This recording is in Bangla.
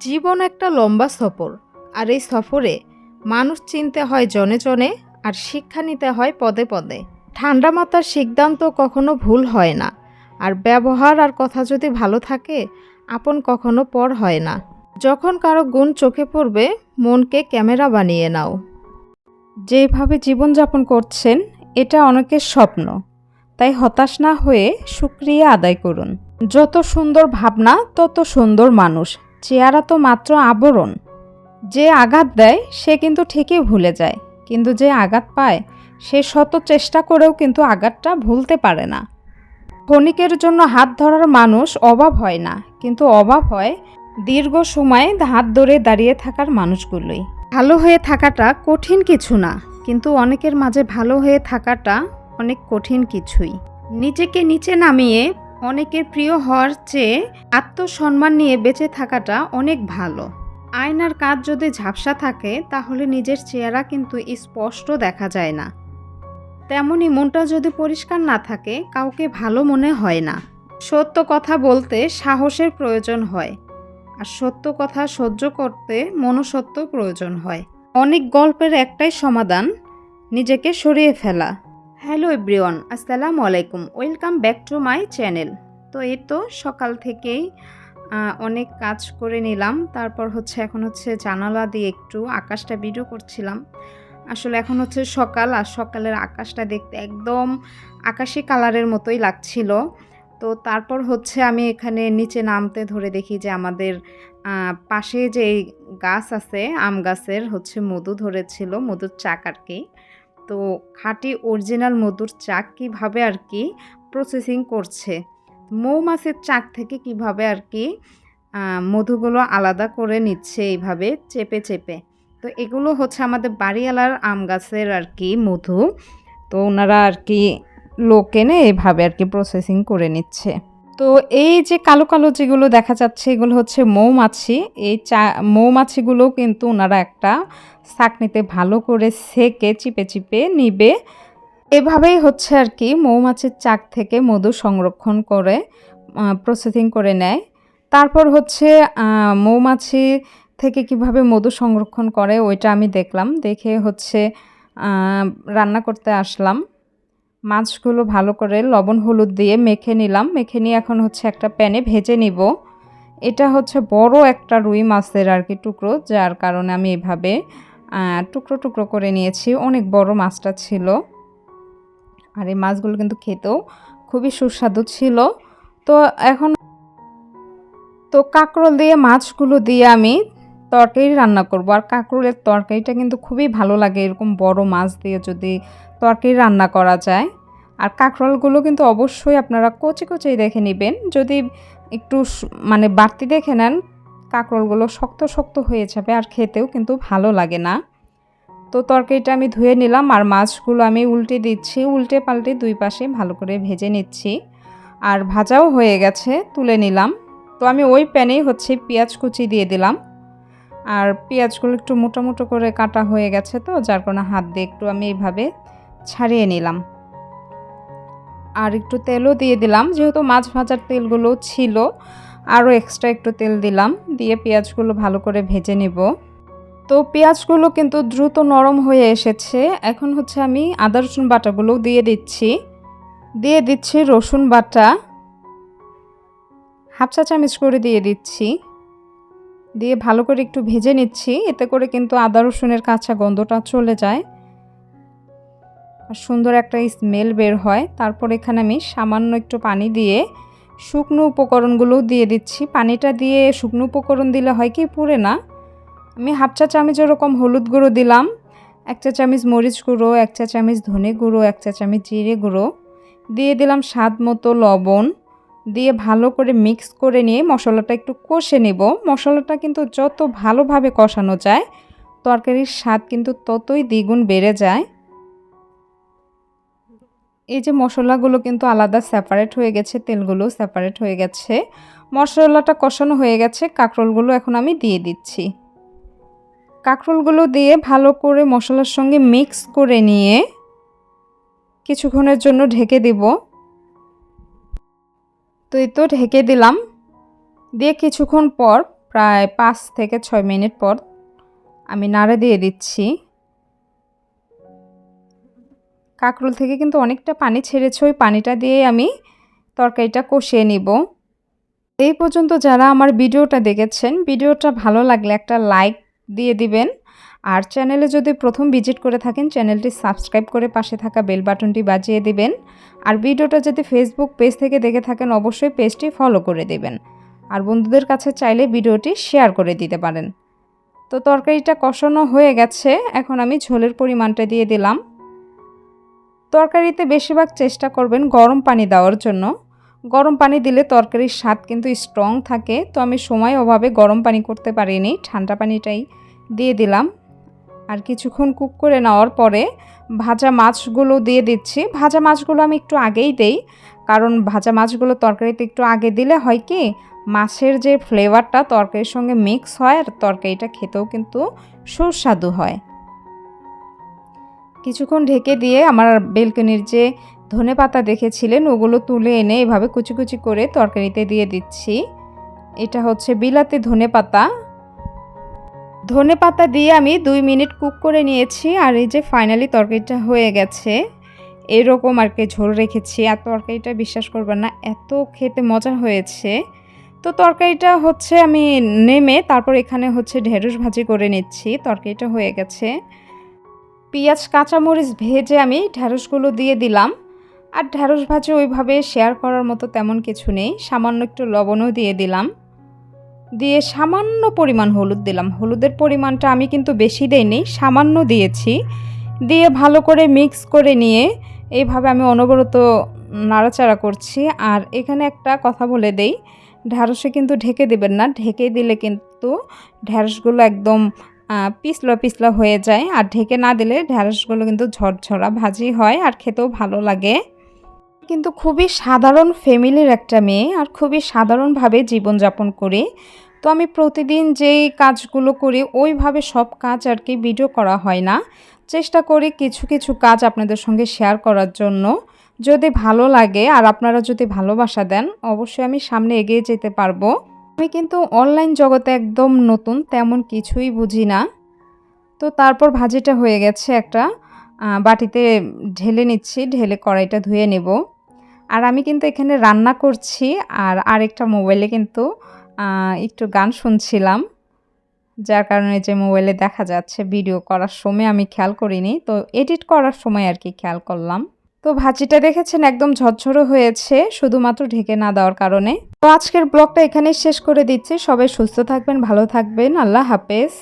জীবন একটা লম্বা সফর, আর এই সফরে মানুষ চিনতে হয় জনে জনে, আর শিক্ষা নিতে হয় পদে পদে। ঠান্ডা মাথার সিদ্ধান্ত কখনো ভুল হয় না, আর ব্যবহার আর কথা যদি ভালো থাকে, আপন কখনো পর হয় না। যখন কারো গুণ চোখে পড়বে, মনকে ক্যামেরা বানিয়ে নাও। যেভাবে জীবনযাপন করছেন এটা অনেকের স্বপ্ন, তাই হতাশ না হয়ে শুকরিয়া আদায় করুন। যত সুন্দর ভাবনা তত সুন্দর মানুষ। চেহারা তো মাত্র আবরণ। যে আঘাত দেয় সে কিন্তু ঠিকই ভুলে যায়, কিন্তু যে আঘাত পায় সে শত চেষ্টা করেও কিন্তু আঘাতটা ভুলতে পারে না। ক্ষণিকের জন্য হাত ধরার মানুষ অভাব হয় না, কিন্তু অভাব হয় দীর্ঘ সময় হাত ধরে দাঁড়িয়ে থাকার মানুষগুলোই। ভালো হয়ে থাকাটা কঠিন কিছু না, কিন্তু অনেকের মাঝে ভালো হয়ে থাকাটা অনেক কঠিন কিছুই। নিজেকে নিচে নামিয়ে অনেকের প্রিয় হওয়ার চেয়ে আত্মসম্মান নিয়ে বেঁচে থাকাটা অনেক ভালো। আয়নার কাজ যদি ঝাপসা থাকে, তাহলে নিজের চেহারা কিন্তু স্পষ্ট দেখা যায় না। তেমনি মনটা যদি পরিষ্কার না থাকে, কাউকে ভালো মনে হয় না। সত্য কথা বলতে সাহসের প্রয়োজন হয়, আর সত্য কথা সহ্য করতে মনুষ্যত্ব প্রয়োজন হয়। অনেক গল্পের একটাই সমাধান, নিজেকে সরিয়ে ফেলা। হ্যালো এভরিওয়ান, আসসালামু আলাইকুম, welcome back to my channel. তো এই তো সকাল থেকেই অনেক কাজ করে নিলাম। তারপর এখন জানালা দিয়ে একটু আকাশটা ভিডিও করছিলাম। আসলে এখন সকাল, আর সকালের আকাশটা দেখতে একদম আকাশি কালারের মতোই লাগছিল। তো তারপর আমি এখানে নিচে নামতে ধরে দেখি যে আমাদের পাশে যে গাছ আছে, আম গাছের মধু ধরেছিল, মধুর চাক আর কি। তো খাঁটি অরিজিনাল মধুর চাক কীভাবে আর কি প্রসেসিং করছে, মৌমাছির চাক থেকে কিভাবে আর কি মধুগুলো আলাদা করে নিচ্ছে এইভাবে চেপে চেপে। তো এগুলো আমাদের বাড়িওয়ালার আম গাছের আর কি মধু। তো ওনারা আর কি লোক এনে এভাবে আর কি প্রসেসিং করে নিচ্ছে। তো এই যে কালো কালো যেগুলো দেখা যাচ্ছে, এগুলো মৌমাছি। এই মৌমাছিগুলো কিন্তু ওনারা একটা ছাঁকনিতে ভালো করে সেকে চিপে চিপে নিবে। এভাবেই আর কি মৌমাছির চাক থেকে মধু সংরক্ষণ করে প্রসেসিং করে নেয়। তারপর মৌমাছি থেকে কিভাবে মধু সংরক্ষণ করে ওইটা আমি দেখলাম, দেখে রান্না করতে আসলাম। মাছগুলো ভালো করে লবণ হলুদ দিয়ে মেখে নিলাম, মেখে নিয়ে এখন একটা প্যানে ভেজে নিব। এটা বড় একটা রুই মাছের আর কি টুকরো, যার কারণে আমি এভাবে টুকরো টুকরো করে নিয়েছি। অনেক বড় মাছটা ছিল, আর এই মাছগুলো কিন্তু খেতেও খুবই সুস্বাদু ছিল। তো এখন কাঁকরোল দিয়ে মাছগুলো দিয়ে আমি তরকারি রান্না করব। আর কাঁকরোলের তরকারিটা কিন্তু খুবই ভালো লাগে, এরকম বড় মাছ দিয়ে যদি তরকারি রান্না করা যায়। আর কাঁকরোলগুলো কিন্তু অবশ্যই আপনারা কচি কচি দেখে নেবেন, যদি একটু মানে বাড়তি দেখে নেন কাঁকরোলগুলো শক্ত শক্ত হয়ে যাবে, আর খেতেও কিন্তু ভালো লাগে না। তো তরকারিটা আমি ধুয়ে নিলাম, আর মাছগুলো আমি উল্টে দিচ্ছি, উল্টে পাল্টে দুই পাশে ভালো করে ভেজে নিচ্ছি। আর ভাজাও হয়ে গেছে, তুলে নিলাম। তো আমি ওই প্যানেই পেঁয়াজ কুচি দিয়ে দিলাম, আর পেঁয়াজগুলো একটু মোটা মোটো করে কাটা হয়ে গেছে, তো যার কারণে হাত দিয়ে একটু আমি এইভাবে ছাড়িয়ে নিলাম। আর একটু তেলও দিয়ে দিলাম, যেহেতু মাছ ভাজার তেলগুলো ছিল, আরও এক্সট্রা একটু তেল দিলাম, দিয়ে পেঁয়াজগুলো ভালো করে ভেজে নেব। তো পেঁয়াজগুলো কিন্তু দ্রুত নরম হয়ে এসেছে। এখন আমি আদা রসুন বাটাগুলো দিয়ে দিচ্ছি রসুন বাটা হাফ চা চামচ করে দিয়ে দিচ্ছি, দিয়ে ভালো করে একটু ভেজে নিচ্ছি। এতে করে কিন্তু আদা রসুনের কাঁচা গন্ধটা চলে যায়, আর সুন্দর একটা স্মেল বের হয়। তারপর এখানে আমি সামান্য একটু পানি দিয়ে শুকনো উপকরণগুলো দিয়ে দিচ্ছি। পানিটা দিয়ে শুকনো উপকরণ দিলে হয় কি পুড়ে না। আমি হাফ চা চামচ এরকম হলুদ গুঁড়ো দিলাম, 1 চা চামচ মরিচ গুঁড়ো, 1 চা চামচ ধনে গুঁড়ো, 1 চা চামচ জিরে গুঁড়ো, দিয়ে দিলাম স্বাদ মতো লবণ, দিয়ে ভালো করে মিক্স করে নিয়ে মশলাটা একটু কষে নেব। মশলাটা কিন্তু যত ভালোভাবে কষানো যায়, তরকারির স্বাদ কিন্তু ততই দ্বিগুণ বেড়ে যায়। এই যে মশলাগুলো কিন্তু আলাদা সেপারেট হয়ে গেছে, তেলগুলো সেপারেট হয়ে গেছে, মশলাটা কষানো হয়ে গেছে। কাঁকরোলগুলো এখন আমি দিয়ে দিচ্ছি। কাঁকরোলগুলো দিয়ে ভালো করে মশলার সঙ্গে মিক্স করে নিয়ে কিছুক্ষণের জন্য ঢেকে দেব। তো এই তো ঢেকে দিলাম, দিয়ে কিছুক্ষণ পর প্রায় 5 থেকে 6 মিনিট পর আমি নাড়া দিয়ে দিচ্ছি। কাঁকরোল থেকে কিন্তু অনেকটা পানি ছেড়েছে, ওই পানিটা দিয়ে আমি তরকারিটা কষিয়ে নিব। এই পর্যন্ত যারা আমার ভিডিওটা দেখেছেন, ভিডিওটা ভালো লাগলে একটা লাইক দিয়ে দিবেন। আর চ্যানেলে যদি প্রথম ভিজিট করে থাকেন, চ্যানেলটি সাবস্ক্রাইব করে পাশে থাকা বেল বাটনটি বাজিয়ে দিবেন। আর ভিডিওটা যদি ফেসবুক পেজ থেকে দেখে থাকেন, অবশ্যই পেজটি ফলো করে দেবেন। আর বন্ধুদের কাছে চাইলে ভিডিওটি শেয়ার করে দিতে পারেন। তো তরকারিটা কষানো হয়ে গেছে, এখন আমি ঝোলের পরিমাণটা দিয়ে দিলাম। তরকারিতে বেশিরভাগ চেষ্টা করবেন গরম পানি দেওয়ার জন্য। গরম পানি দিলে তরকারির স্বাদ কিন্তু স্ট্রং থাকে। তো আমি সময় অভাবে গরম পানি করতে পারিনি, ঠান্ডা পানিটাই দিয়ে দিলাম। আর কিছুক্ষণ কুক করে নেওয়ার পরে ভাজা মাছগুলো দিয়ে দিচ্ছি। ভাজা মাছগুলো আমি একটু আগেই দেই, কারণ ভাজা মাছগুলো তরকারিতে একটু আগে দিলে হয় কি, মাছের যে ফ্লেভারটা তরকারির সঙ্গে মিক্স হয় আর তরকারিটা খেতেও কিন্তু সুস্বাদু হয়। কিছুক্ষণ ঢেকে দিয়ে আমার বেলকনির যে ধনেপাতা দেখেছিলেন, ওগুলো তুলে এনে এভাবে কুচি কুচি করে তরকারিতে দিয়ে দিচ্ছি। এটা হচ্ছে বিলাতি ধনেপাতা। ধনেপাতা দিয়ে আমি 2 মিনিট কুক করে নিয়েছি। আর এই যে ফাইনালি তরকারিটা হয়ে গেছে, এরকম আর কি ঝোল রেখেছি। আর তরকারিটা বিশ্বাস করবেন না, এত খেতে মজা হয়েছে। তো তরকারিটা হচ্ছে আমি নেমে তারপর এখানে হচ্ছে ঢেঁড়স ভাজি করে নিচ্ছি। তরকারিটা হয়ে গেছে, পেঁয়াজ কাঁচামরিচ ভেজে আমি ঢেঁড়সগুলো দিয়ে দিলাম। আর ঢেঁড়স ভাজি ওইভাবে শেয়ার করার মতো তেমন কিছু নেই, সামান্য একটু লবণও দিয়ে দিলাম। দিয়ে সামান্য পরিমাণ হলুদ দিলাম। হলুদের পরিমাণটা আমি কিন্তু বেশি দেইনি, সামান্য দিয়েছি। দিয়ে ভালো করে মিক্স করে নিয়ে এইভাবে আমি অনবরত নাড়াচাড়া করছি। আর এখানে একটা কথা বলে দেই, ঢেঁড়সে কিন্তু ঢেকে দেবেন না, ঢেকে দিলে কিন্তু ঢেঁড়সগুলো একদম পিছলা পিছলা হয়ে যায়। আর ঢেকে না দিলে ঢেঁড়সগুলো কিন্তু ঝরঝরা ভাজি হয় আর খেতেও ভালো লাগে। কিন্তু খুবই সাধারণ ফ্যামিলির একটা মেয়ে, আর খুবই সাধারণভাবে জীবনযাপন করি। তো আমি প্রতিদিন যেই কাজগুলো করি ওইভাবে সব কাজ আর কি ভিডিও করা হয় না, চেষ্টা করি কিছু কিছু কাজ আপনাদের সঙ্গে শেয়ার করার জন্য। যদি ভালো লাগে আর আপনারা যদি ভালোবাসা দেন, অবশ্যই আমি সামনে এগিয়ে যেতে পারবো। আমি কিন্তু অনলাইন জগতে একদম নতুন, তেমন কিছুই বুঝি না। তো তারপর ভাজিটা হয়ে গেছে, একটা বাটিতে ঢেলে নিচ্ছি, ঢেলে কড়াইটা ধুয়ে নেব। আর আমি কিন্তু এখানে রান্না করছি আর আরেকটা মোবাইলে কিন্তু একটু গান শুনছিলাম, যার কারণে যে মোবাইলে দেখা যাচ্ছে। ভিডিও করার সময় আমি খেয়াল করিনি, তো এডিট করার সময় আর কি খেয়াল করলাম। তো ভাজিটা দেখেছেন একদম ঝরঝরে হয়েছে, শুধুমাত্র ঢেকে না দেওয়ার কারণে। তো আজকের ব্লগটা এখানেই শেষ করে দিচ্ছি। সবাই সুস্থ থাকবেন, ভালো থাকবেন, আল্লাহ হাফেজ।